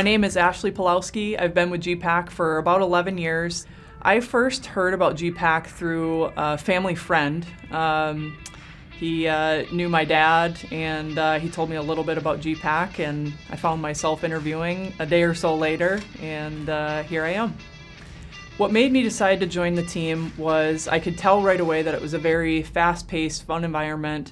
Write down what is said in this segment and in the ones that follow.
My name is Ashley Pawlowski. I've been with GPAC for about 11 years. I first heard about GPAC through a family friend. He knew my dad, and he told me a little bit about GPAC, and I found myself interviewing a day or so later, and here I am. What made me decide to join the team was I could tell right away that it was a very fast-paced, fun environment.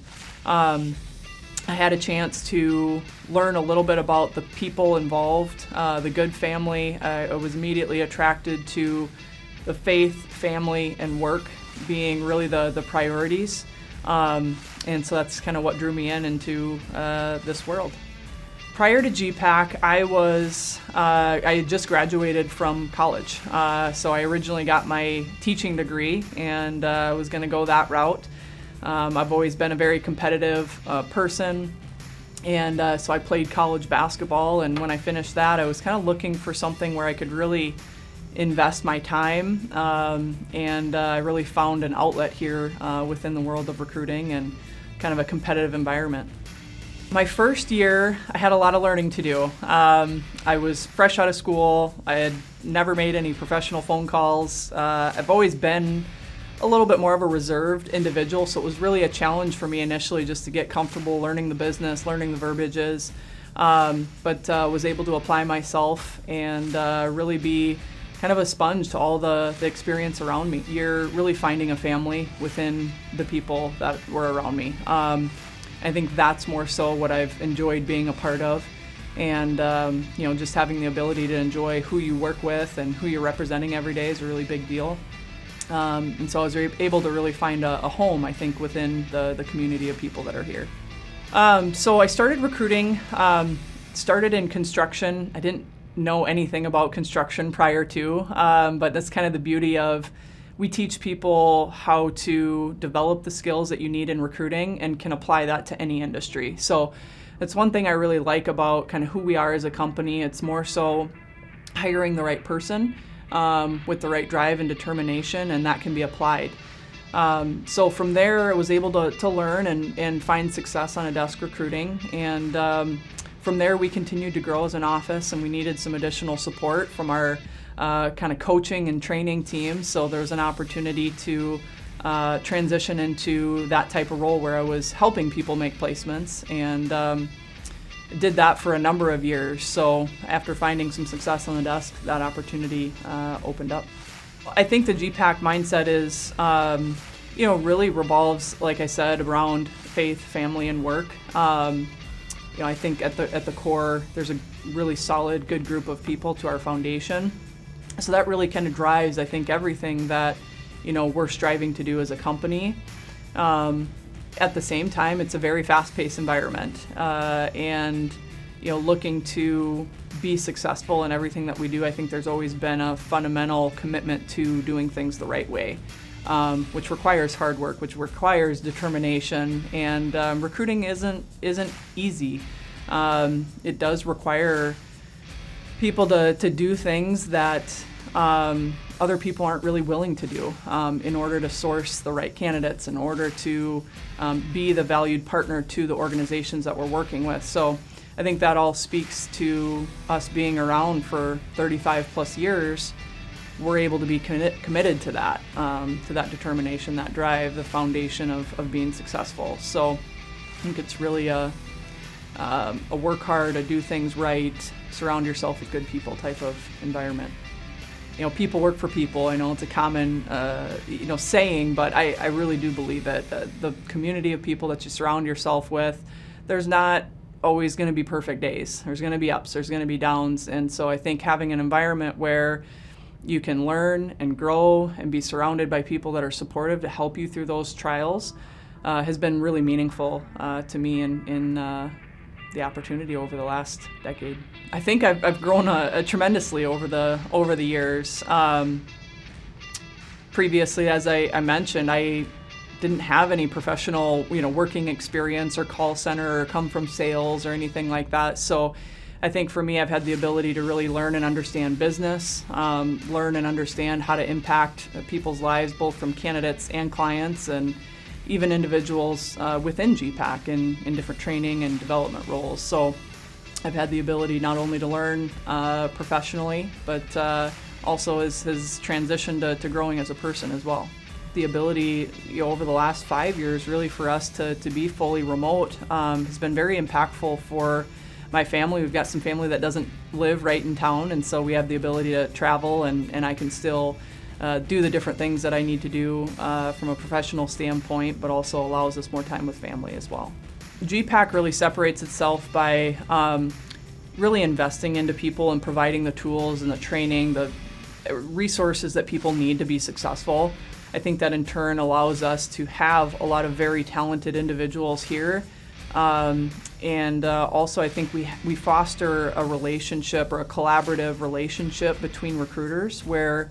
I had a chance to learn a little bit about the people involved, the good family. I was immediately attracted to the faith, family, and work being really the priorities. And so that's kind of what drew me into this world. Prior to GPAC, I had just graduated from college. So I originally got my teaching degree and was going to go that route. I've always been a very competitive person, and so I played college basketball, and when I finished that, I was kind of looking for something where I could really invest my time, and I really found an outlet here within the world of recruiting and kind of a competitive environment. My first year, I had a lot of learning to do. I was fresh out of school. I had never made any professional phone calls. I've always been a little bit more of a reserved individual, so it was really a challenge for me initially just to get comfortable learning the business, learning the verbiages, but was able to apply myself and really be kind of a sponge to all the experience around me. You're really finding a family within the people that were around me. I think that's more so what I've enjoyed being a part of, and just having the ability to enjoy who you work with and who you're representing every day is a really big deal. And so I was able to really find a home, I think, within the community of people that are here. So I started recruiting, started in construction. I didn't know anything about construction prior to, but that's kind of the beauty of we teach people how to develop the skills that you need in recruiting and can apply that to any industry. So that's one thing I really like about kind of who we are as a company. It's more so hiring the right person with the right drive and determination, and that can be applied. So from there, I was able to learn and find success on a desk recruiting, and from there we continued to grow as an office, and we needed some additional support from our kind of coaching and training team. So there was an opportunity to transition into that type of role where I was helping people make placements, and did that for a number of years. So after finding some success on the desk, that opportunity opened up. I think the GPAC mindset is, really revolves, like I said, around faith, family, and work. I think at the core, there's a really solid, good group of people to our foundation. So that really kind of drives, I think, everything that, we're striving to do as a company. At the same time, it's a very fast-paced environment, and looking to be successful in everything that we do. I think there's always been a fundamental commitment to doing things the right way, which requires hard work, which requires determination, and recruiting isn't easy. It does require people to do things that other people aren't really willing to do in order to source the right candidates, in order to be the valued partner to the organizations that we're working with. So I think that all speaks to us being around for 35 plus years. We're able to be committed to that determination, that drive, the foundation of being successful. So I think it's really a work hard, a do things right, surround yourself with good people type of environment. People work for people. I know it's a common, saying, but I really do believe it. The community of people that you surround yourself with, there's not always going to be perfect days. There's going to be ups, there's going to be downs. And so I think having an environment where you can learn and grow and be surrounded by people that are supportive to help you through those trials has been really meaningful to me in the opportunity over the last decade. I think I've grown tremendously over the years. Previously, as I mentioned, I didn't have any professional, working experience or call center or come from sales or anything like that. So I think for me, I've had the ability to really learn and understand business, learn and understand how to impact people's lives, both from candidates and clients, and even individuals within GPAC in different training and development roles. So I've had the ability not only to learn professionally, but also has transitioned to growing as a person as well. The ability, over the last 5 years, really for us to be fully remote has been very impactful for my family. We've got some family that doesn't live right in town, and so we have the ability to travel, and I can still do the different things that I need to do from a professional standpoint, but also allows us more time with family as well. GPAC really separates itself by really investing into people and providing the tools and the training, the resources that people need to be successful. I think that in turn allows us to have a lot of very talented individuals here. And also I think we foster a relationship or a collaborative relationship between recruiters where,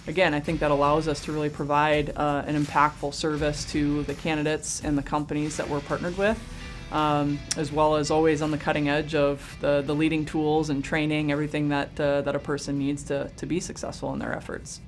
again, I think that allows us to really provide an impactful service to the candidates and the companies that we're partnered with, as well as always on the cutting edge of the leading tools and training, everything that a person needs to be successful in their efforts.